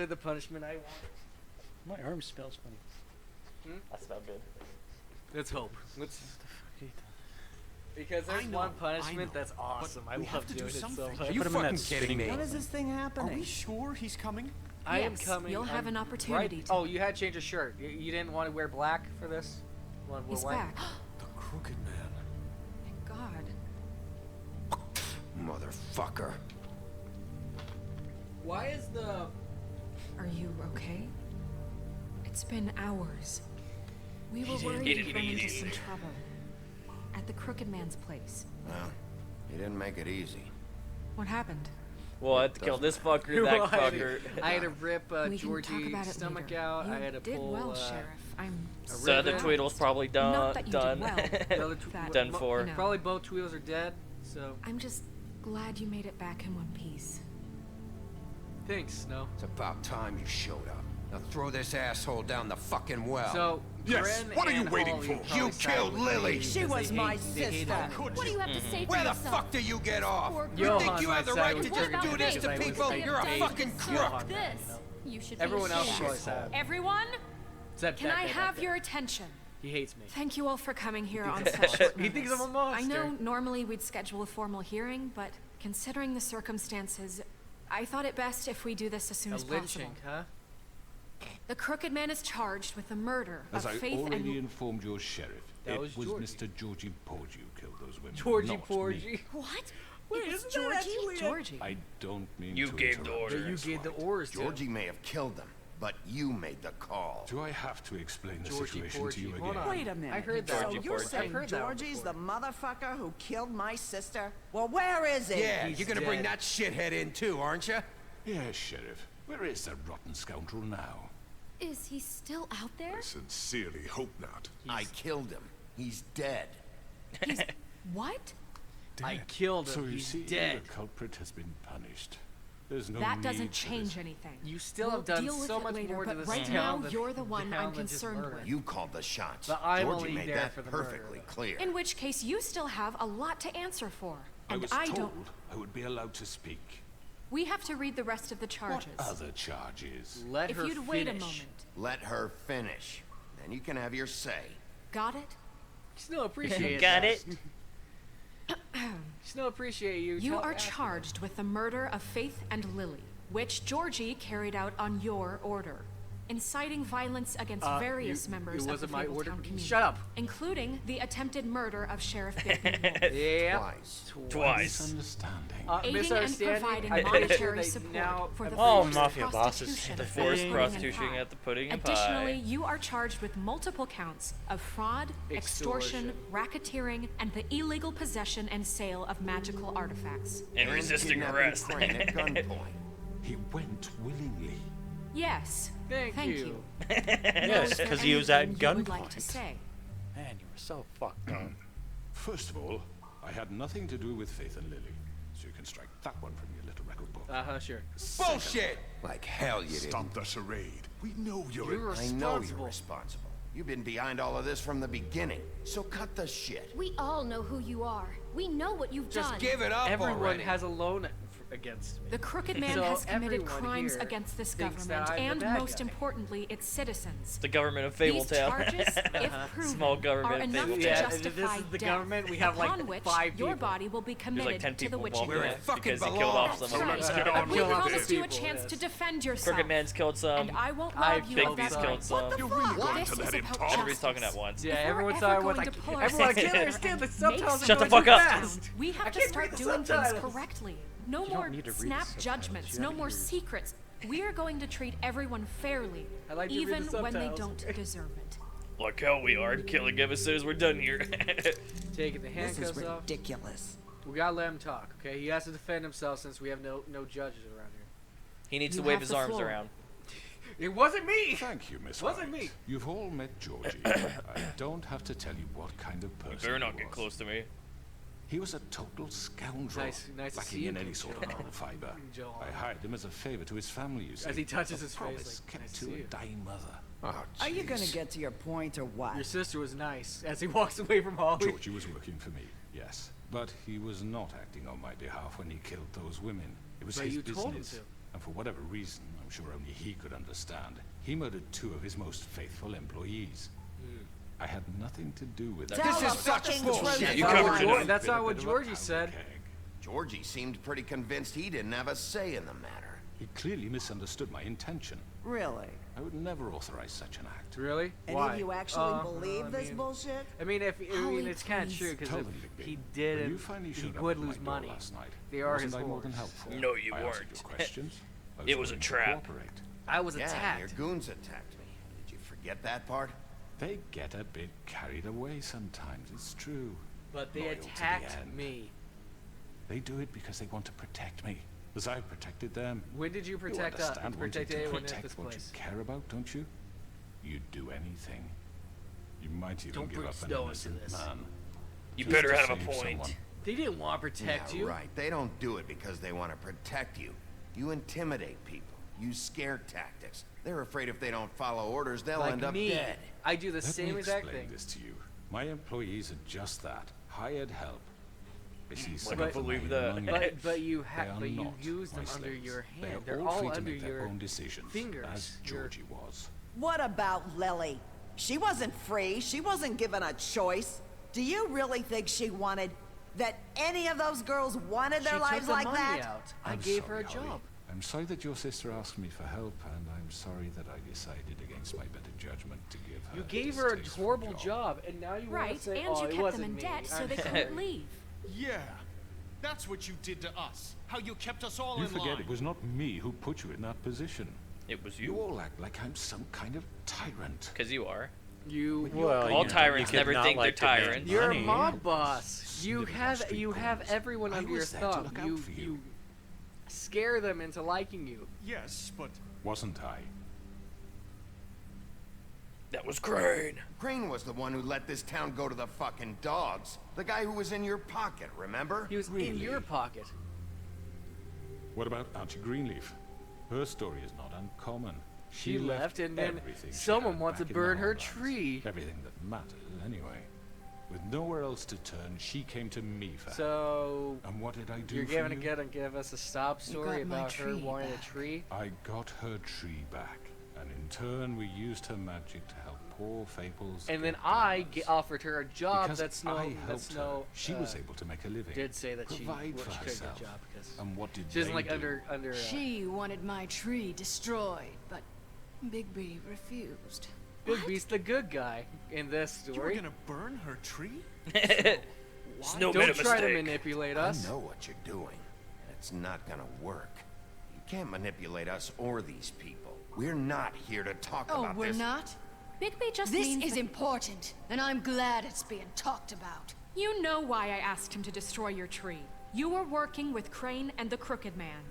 for the punishment I want. My arm smells funny. That smelled good. Let's hope. Let's. What the fuck are you doing? Because there's one punishment that's awesome. I love doing it so much. Are you Put him in fucking that kidding me? When is this thing happening? Are we sure he's coming? I am Yes, coming. you'll have an opportunity to. Oh, you had to change your shirt. You didn't want to wear black for this? You wanted to wear He's white? back. The Croaked-Man. Thank God. Motherfucker. Why is the... Are you okay? It's been hours. We were worried you'd run into some trouble. At the Croaked-Man's place. Well, he didn't make it easy. What happened? Well, I had to kill this fucker, that fucker. I had to rip We can talk Georgie's about it stomach later. out. You I had to did pull... well, Sheriff. I'm So the Tweedle's probably Not done. that you Done. did well. the other That- Done for. No. Probably both Tweedles are dead, so... I'm just glad you made it back in one piece. Thanks, Snow. It's about time you showed up. Now throw this asshole down the fucking well. So, Yes, Gren what are you and waiting Holly for? probably You side killed with Lily. me She because was they my hate- they hate sister. on me. Could What do you have to say for Where the yourself? fuck do you get off? Poor You Johan think you have the on my right side to with just Jurgen do this because to I was people? getting You're a paid. fucking crook. This. You should Everyone be else ashamed. is sad. Everyone, Except can that I guy back have there. your attention? He hates me. Thank you all for coming here on such short He thinks I'm a notice. monster. I know normally we'd schedule a formal hearing, but considering the circumstances, I thought it best if we do this as soon A as possible. lynching, huh? The Croaked-Man is charged with the murder As of I Faith already and... informed your sheriff, That it was was Georgie. Mr. Georgie Porgy who killed those women. Georgie not Porgy. me. What? Wait, It was isn't that Georgie? actually a- Georgie. I don't mean You to gave the interrupt. order. You That's gave the right. orders to Georgie may have killed them, but you made the call. Do I have to explain the Georgie situation Porgy. to you Hold again? on. Wait a minute. I heard that. So Georgie you're Porgy. saying I've heard that one Georgie's before. the motherfucker who killed my sister? Well, where is he? Yeah, He's you're gonna bring dead. that shithead in too, aren't you? Yes, Sheriff. Where is that rotten scoundrel now? Is he still out there? Sincerely hope not. I killed him. He's dead. What? I killed him. So you He's see, dead. the culprit has been punished. There's no That need doesn't for change this. anything. You still We'll have done deal with so it much later, more to but this right town now, than- you're the one town I'm than just concerned murder. with. You called the shots. But I'm Georgie only made there that for the murder, perfectly though. clear. In which case, you still have a lot to answer for. I And was I told don't... I would be allowed to speak. We have to read the rest of the charges. What other charges? Let If her you'd finish. wait a moment. Let her finish. Then you can have your say. Got it? Still appreciate Got that. it? Still appreciate you. You are asking. charged with the murder of Faith and Lily, which Georgie carried out on your order, inciting violence against various members it of wasn't the my order. Fabletown community. Shut up. Including the attempted murder of Sheriff Bigby-Wolf. Yeah. Twice. Twice. Misunderstanding. Aiding and misunderstanding. providing I pretty sure monetary they support now for the Oh, forced mafia bosses. prostitution The of forced pudding and prostitution pie. at the pudding and Additionally, pie. you are charged with multiple counts of fraud, extortion, racketeering, and the illegal possession and sale of magical artifacts. And resisting kidnapping arrest. Crane at gunpoint. He went willingly. Yes. Thank you. Now, Yes, is there because he was at anything you would like to gunpoint. say? Man, you were so fucked up. First of all, I had nothing to do with Faith and Lily, so you can strike that one from your little record book. Sure. Bullshit! Like hell you didn't. Stop the charade. We know you're You're I know responsible. you're responsible. You've been behind all of this from the beginning. So cut the shit. We all know who you are. We know what you've Just done. give it up Everyone already. has a loan against me. The Crooked Man So has committed everyone crimes here against this thinks government that I'm the and, bad most guy. importantly, its citizens. The government of These Fabletown. charges, if proven, Small government are of enough Fabletown. to Yeah, justify this is the death, government. We have, like, upon which 5 your people. body will be There's committed like 10 to the people witching involved in Where it it fucking because he killed belongs. off some That's of right. them. Let's get on We kill off promised the you a people, chance yes. to defend yourself. Crooked Man's killed some. And I won't I've rob you killed of that some. right. Bigby's killed What the some. fuck? You're really going This to let is him about talk? Everybody's talking justice. at once. Yeah, If we're everyone's ever talking going like to pull everyone. I ourselves can't together understand the and subtitles. make Shut the are going fuck too up. fast. We I have to can't start read the doing things subtitles. correctly. No You don't more need to read the snap subtitles. judgments. You No have more to- secrets. We are going to treat everyone fairly, I like to read even the when they subtitles. don't deserve it. Like hell we are. Killing him as soon as we're done here. Taking the This is handcuffs off. ridiculous. We gotta let him talk, okay? He has to defend himself since we have no judges around here. He needs You to wave have his the arms floor. around. It wasn't me. Thank you, Miss Wasn't White. me. You've all met Georgie. I don't have to tell you what kind of person You better not he get was. close to me. He was a total scoundrel, Nice to lacking see in you, any sort of moral fiber. Joel. I hired him as a favor to his family, you see. As he touches A his face, promise like, kept nice to to see a you. dying mother. Oh, Are you gonna jeez. get to your point or what? Your sister was nice. As he walks away from Holly. Georgie was working for me, yes. But he was not acting on my behalf when he killed those women. It was But his you business. told him to. And for whatever reason, I'm sure only he could understand, he murdered 2 of his most faithful employees. I had nothing to do with that. Tell the fucking truth. Yeah, you covered it. That's not what Georgie said. Georgie seemed pretty convinced he didn't have a say in the matter. He clearly misunderstood my intention. Really? I would never authorize such an act. Really? Any Why? of you actually believe I this mean- bullshit? I mean, Holly, it's kind of please. true because Tell if them, Bigby. he When didn't, you finally he showed up would at my lose door money. last night, They are wasn't his I more than whores. helpful? No, you I answered weren't. your questions. I was It was a willing to trap. cooperate. I was Yeah, attacked. your goons attacked me. Did you forget that part? They get a bit carried away sometimes, it's true. But they Loyal to the attacked end. me. They do it because they want to protect me, as I've protected them. When did you You protect understand wanting protect to anyone protect at this what place? you care about, don't you? You'd do anything. You might even Don't give bring up an Snow into innocent this. man. You just better to have a save point. someone. They didn't want to protect Yeah, you. right. They don't do it because they want to protect you. You intimidate people. Use scare tactics. They're afraid if they don't follow orders, they'll Like end up me. dead. I do the Let same me exact explain thing. this to you. My employees are just that. Hired help. They see I some don't of them believe hidden that. among you. But you They are you not use my them under slaves. your They hand. are They're all all free to under make their your own decisions, fingers. as Your- Georgie was. What about Lily? She wasn't free. She wasn't given a choice. Do you really think she wanted that any of those girls wanted their She lives took the like money that? out. I I'm gave her a sorry, Holly. job. I'm sorry that your sister asked me for help, and I'm sorry that I decided against my better judgment to give her You gave her a distasteful horrible job, and now you want Right, to say, and "Oh, you it kept wasn't them in me." debt so I'm they sorry. couldn't leave. Yeah, that's what you did to us. How you kept us all You in forget line. it was not me who put you in that position. It was You you. all act like I'm some kind of tyrant. Because you are. You, Well, All you tyrants could never not think they're like demand tyrants. you're a money. mob boss. You Snively on have street corners. everyone I under your was there to thumb. look out for you. You scare them into liking you. Yes, but Wasn't I? That was Crane. Crane was the one who let this town go to the fucking dogs. The guy who was in your pocket, remember? He was in your pocket. What about Auntie Greenleaf? Her story is not uncommon. She left, and then everything she someone had wants to back in burn the her Highlands. tree. Everything that mattered, anyway. With nowhere else to turn, she came to me for help. So And what did I do you're for gonna you? get and give us a stop story got my about her tree wanting back. a tree? I got her tree back, and in turn we used her magic to help poor Faples. And then get I dollars. offered her a job. Because that's no. I helped That's her. no. She was able to make a living. Did say that she provide for couldn't get herself. a job because And what did she doesn't they like do? under. She wanted my tree destroyed, but Bigby refused. Big Beast, the good guy in this you were story. gonna burn her tree? Snow made a Don't try to mistake. manipulate I us. know what you're doing, and it's not gonna work. You can't manipulate us or these people. We're not here to talk Oh, about we're this. not? Bigby just This means is that important, and I'm glad it's being talked about. You know why I asked him to destroy your tree. You were working with Crane and the Croaked-Man.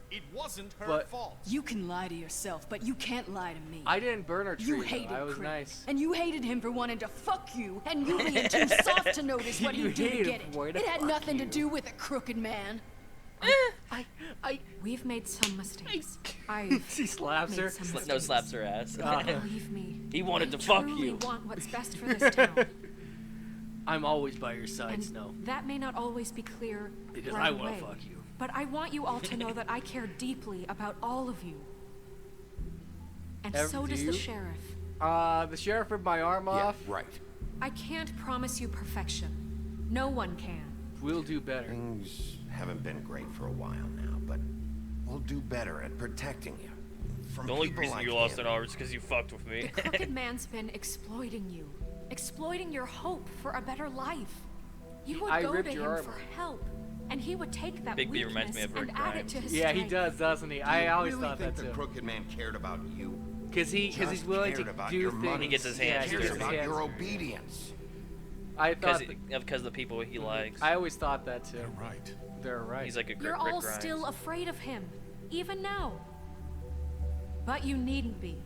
It wasn't her But- fault. You can lie to yourself, but you can't lie to me. I didn't burn her tree. You though. hated I was Crane, nice. and you hated him for wanting to fuck you, and you being too soft to notice what You he'd do to hated get him it. for wanting to It had fuck nothing you. to do with a crooked man. We've made some mistakes. I've He slaps made her. some No, mistakes. slaps her ass. Believe me. He wanted I to fuck truly you. want what's best for this town. I'm always by your side, And Snow. that may not always be clear Because right I wanna away, fuck you. But I want you all to know that I care deeply about all of you. And so Do does you? the sheriff. The sheriff ripped my arm Yeah, off. right. I can't promise you perfection. No one can. We'll do better. Things haven't been great for a while now, but we'll do better at protecting you. From The only people reason like you lost him. an arm is because you fucked with The me. Crooked Man's been exploiting you. Exploiting your hope for a better life. You would I go ripped to your him arm for off. help. And he would take that Bigby weakness reminds me of and Rick add it Grimes. to his Yeah, he strength. does, doesn't he? Do I you always really thought think that the too. Crooked Man cared about you? Because he's Just willing to cared about do your things. money. He gets his yeah, hands he Cares gets dirty. his about hands your dirty. obedience. I thought. Because the people he likes. I always thought that too. You're right. They're right. He's like a You're Rick all Grimes. still afraid of him, even now. But you needn't be.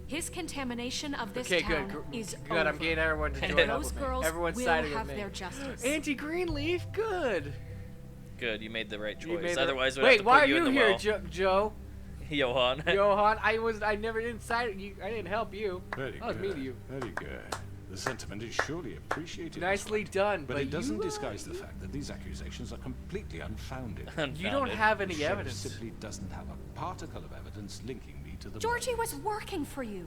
His contamination of this Okay, town good. is Good. over. I'm getting everyone to join up Those with me. girls Everyone's will siding have with me. their justice. Auntie Greenleaf, good. Good, you made the right You choice. made the- Otherwise, we'd Wait, have to why put are you in you the here, well. Joe? Johan. Johan, I never didn't side you. I didn't help you. Very I was good. mean to you. Very good. The sentiment is surely appreciated. Nicely done, but it doesn't you, disguise the fact that these accusations are completely unfounded. You don't have any The sheriff evidence. simply doesn't have a particle of evidence linking me to the Georgie murder. was working for you.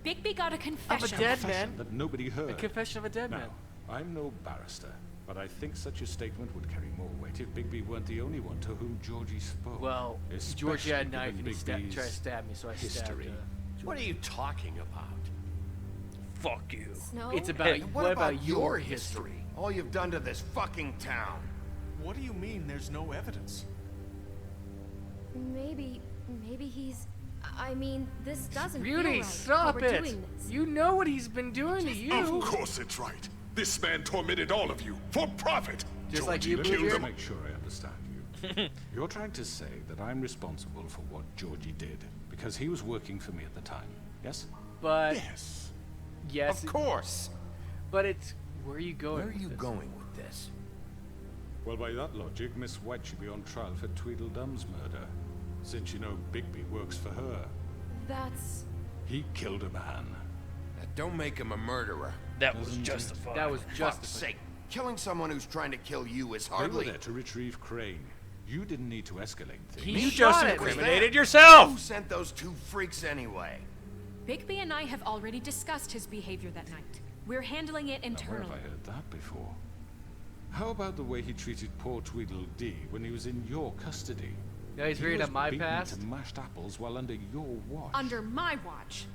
Bigby got a confession. dead Confession man. that nobody heard. A confession of a dead Now, man. I'm no barrister, but I think such a statement would carry more weight if Bigby weren't the only one to whom Georgie spoke. Well, Especially Georgie had a knife given and he tried to Bigby's stab me, so I stabbed history. What are you talking about? Fuck you. Snow? It's about And what about your history? All you've done to this fucking town. What do you mean there's no evidence? Maybe he's... I mean, this doesn't feel Beauty, right. stop how we're it! doing this. You know what he's been doing to you. Of course it's right. This man tormented all of you for profit. Just like Georgie you, Let me killed Bluebeard? them. make sure I understand you. You're trying to say that I'm responsible for what Georgie did because he was working for me at the time, yes? But Yes. yes, Of course. but it's where are you going? Where are with you this? going with this? Well, by that logic, Miss White should be on trial for Tweedledum's murder, since you know Bigby works for her. That's... He killed a man. Now, don't make him a murderer. That was Doesn't it? justified. That was Fuck's justified. sake. Killing someone who's trying to kill you is They were hardly... there to retrieve Crane. You didn't need to escalate things. He You shot just it. incriminated Who yourself! sent those two freaks anyway? Bigby and I have already discussed his behavior that night. We're handling it Now, where internally. have I heard that before? How about the way he treated poor Tweedledee when he was in your custody? Now he's He reading was up my beaten past. to mashed apples while under your watch. Under my watch.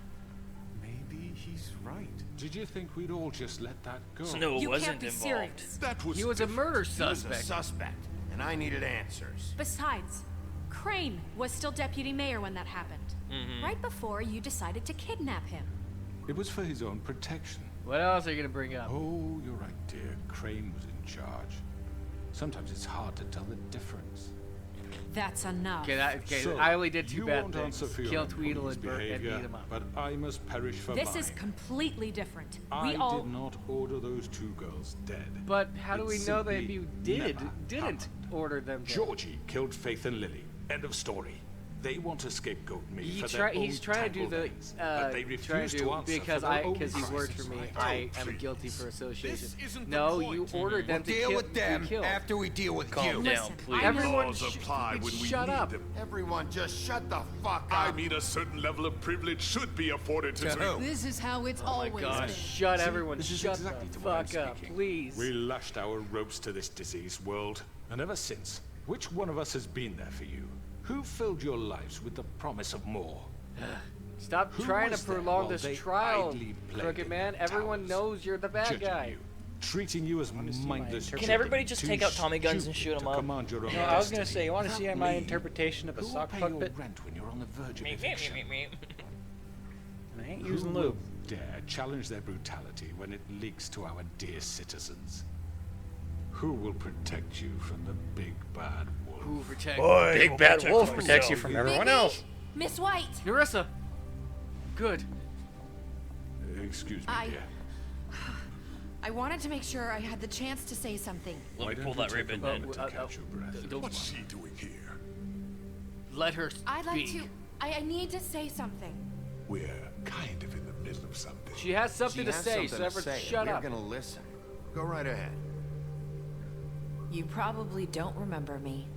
Maybe he's right. Did you think we'd all just let that go? Snow You wasn't can't be involved. serious. That was He was a different. murder He was a suspect. suspect, and I needed answers. Besides, Crane was still deputy mayor when that happened. Right before you decided to kidnap him. It was for his own protection. What else are you gonna bring up? Oh, you're right, dear. Crane was in charge. Sometimes it's hard to tell the difference. That's enough. Okay, So, I only did two you bad won't things. answer for your Kill Tweedle employees' and beat behavior, him up. but I must perish for This mine. is completely different. I We all... did not order those two girls dead. But how do It we know that simply you never didn't happened. order them dead? Georgie killed Faith and Lily. End of story. They want to scapegoat me for He's their old trying to do the tangled ends, but they refuse to answer because for their own he worked crimes. for me. Oh, I am please. guilty for association. This isn't the No, point. you ordered them to Deal kill. with them you killed. after we deal with Calm you. down, Listen, please. Everyone, Laws apply when we shut need up. them. Everyone just shut the fuck I up. mean, a certain level of privilege should be afforded to who? This is how it's Oh always been. Shut See, everyone. this is Shut exactly the to what I'm fuck up, speaking. please. We lashed our ropes to this diseased world, and ever since, which one of us has been there for you? Who filled your lives with the promise of more? Stop Who trying to was there prolong while this they trial, idly played Crooked in Man. the Everyone towers, knows you're the bad judging guy. you, treating you as wanna see my mindless interpretation? Can everybody children, just too take out Tommy guns and stupid shoot 'em to up? command your own No, I was gonna destiny. say, you want to see Without my me, interpretation of a who sock will pay puppet? your rent when you're on the verge of Me, me, eviction? me, me, me. And I ain't Who using will lube. dare challenge their brutality when it leaks to our dear citizens? Who will protect you from the big bad wolf? Who protect? Big bad protect wolf protects you himself. from everyone Bigby, else. Miss White! Narissa. Good. Excuse me, I- dear. I wanted to make sure I had the chance to say something. Let Why me don't pull you that take a ribbon moment then. to catch your breath? Don't What's she doing here? let her I'd like speak. to... I need to say something. We're kind of in the middle of something. She has something She to has say, something so to everyone say, and shut we're up. gonna listen. Go right ahead. You probably don't remember me.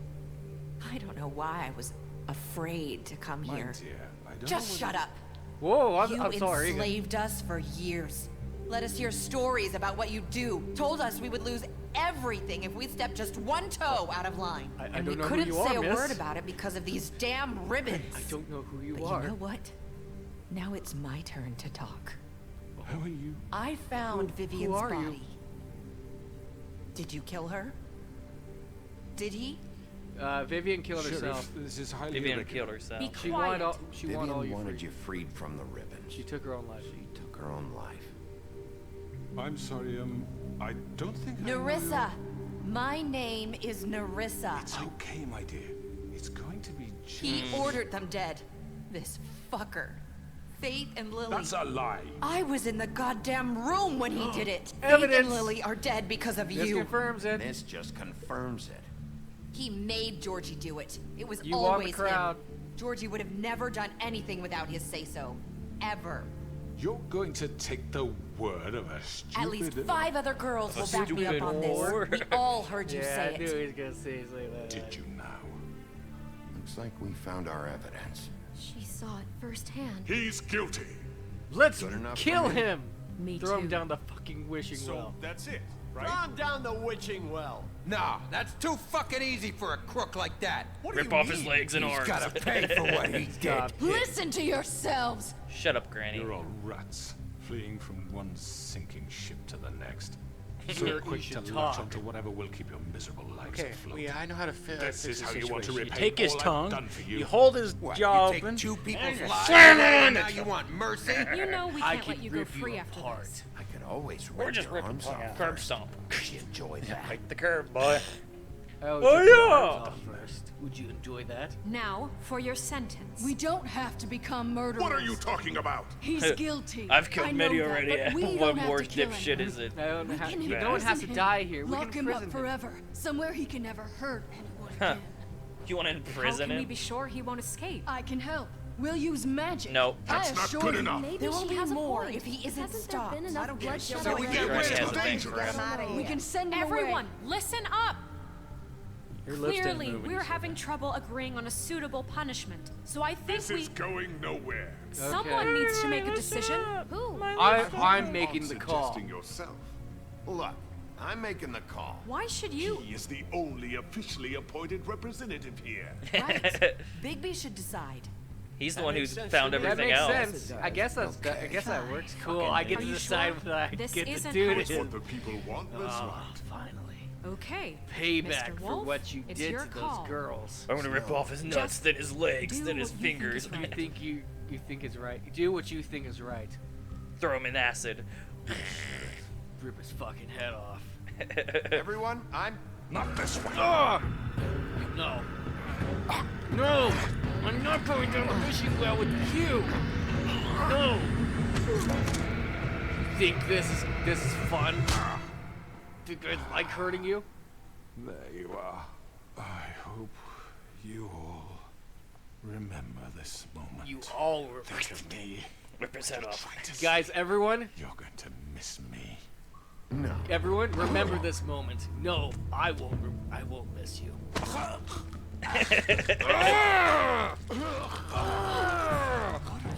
I don't know why I was afraid to come My here. dear, I don't Just know shut up. Whoa, You I'm sorry. enslaved us for years. Let us hear stories about what you do. Told us we would lose everything if we stepped just one toe out of line. I And don't we know who couldn't you say are, a miss. word about it because of these damn ribbons. I don't know who you But are. you know what? Now it's my turn to talk. How are you? I found Vivian's are you? body. Did you kill her? Did he? Vivian killed Sheriff, herself. this is highly Vivian irregular. killed herself. Be She quiet. wanted all. She wanted all Vivian you wanted free. you freed from the ribbons. She took her own life. She took her own life. I'm sorry, I don't think I know Narissa. My name is Narissa. It's okay, my dear. It's going to be just... He ordered them dead. This fucker. Faith and Lily. That's a lie. I was in the goddamn room when he did it. Faith Evidence. and Lily are dead because of This you. confirms it. This just confirms it. He made Georgie do it. It was You want the always crowd. him. Georgie would have never done anything without his say-so. Ever. You're going to take the word of a stupid... At least 5 other girls will back me up on this. We all heard you say I knew he it. was gonna say something like that. Did you now? Looks like we found our evidence. She saw it firsthand. He's guilty. Let's Good enough kill for me. him. Me Throw too. him down the fucking wishing well. That's it, right? Throw him down the witching well. Nah, that's too fucking easy for a crook like that. What do Rip you off mean? his legs and He's arms. gotta pay for what he did. Stop. Listen to yourselves! Shut up, Granny. You're all rats, fleeing from one sinking ship to the next. Sir, So you quick to should latch talk. onto whatever will keep your miserable lives Okay, afloat. yeah, I know how to fit This fix is the how you want to situation. You repay take his all I've tongue, done for you. you hold his What, jaw you take open, 2 people's and you lives? slam it Now on you want mercy? You know we I can't let could you go rip free you after apart. this. I could always Or rip just your rip arms him off. curb stomp. Would you enjoy that? Like the curb, boy. Oh Oh, rip your yeah. arms off first. Would you enjoy that? Now, for your sentence. We don't have to become murderers. What are you talking about? He's guilty. I've killed I know many that, already. but we What don't have more to kill dipshit him. is it? I don't We have, can no one has to imprison die him. here. We Lock can him up imprison him. forever, somewhere he can never hurt anyone again. You want to How imprison can we him? be sure he won't escape? I can help. We'll use magic. No. That's I not assure good you. enough. Maybe There will she be has a more point. if he isn't Hasn't stopped. there been enough bloodshed So we already? get rid She of has him. a thing for Get him. him out of here. We can send him Everyone, away. listen up! Your lips didn't Clearly, move when we're you said having that. trouble agreeing on a suitable punishment. So I think This is going nowhere. someone needs to make a decision. Who? I'm making the call. Suggesting yourself. Look, I'm making the call. Why should you? He is the only officially appointed representative here. Right. Bigby should decide. He's the That one makes who's sense found to me. That everything makes else. sense. I guess I guess that works. Cool. fucking I get Are to you decide sure? what I This get to isn't do how to it's him. What the people want, that's Oh, right. finally. Okay. Payback Mr. for Wolf, what you it's did your to those call. girls. I'm gonna rip off his nuts, Just then his legs, do then his what you think fingers. is right. You think is right. Do what you think is right. Throw him in acid. Rip his fucking head off. Everyone, I'm Not this way. Oh! No. No! I'm not going down the wishing well with you. No. You think this is fun? Do you guys like hurting you? There you are. I hope you all remember this moment. You all were. Think of me. Rip his head off. Guys, everyone, You're going to miss me. no. everyone, remember this moment. No, I won't miss you.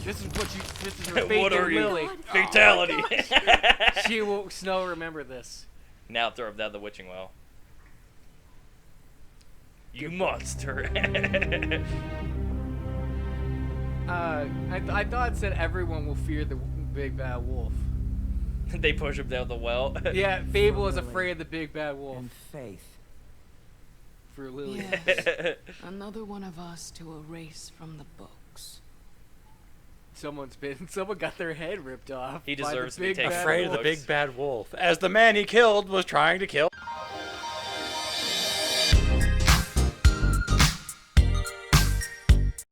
This is your fate, What are you? Lily. Fatality. She will. Snow, remember this. Now throw him down the witching well. You monster. I thought it said everyone will fear the big bad wolf. They push him down the well. Yeah, Fable is afraid of the big bad wolf. And faith. For Lily. Yes. Another one of us to erase from the books. Someone got their head ripped off. He by the deserves to be big taken bad Afraid of the wolf. big bad wolf, as the man he killed was trying to kill.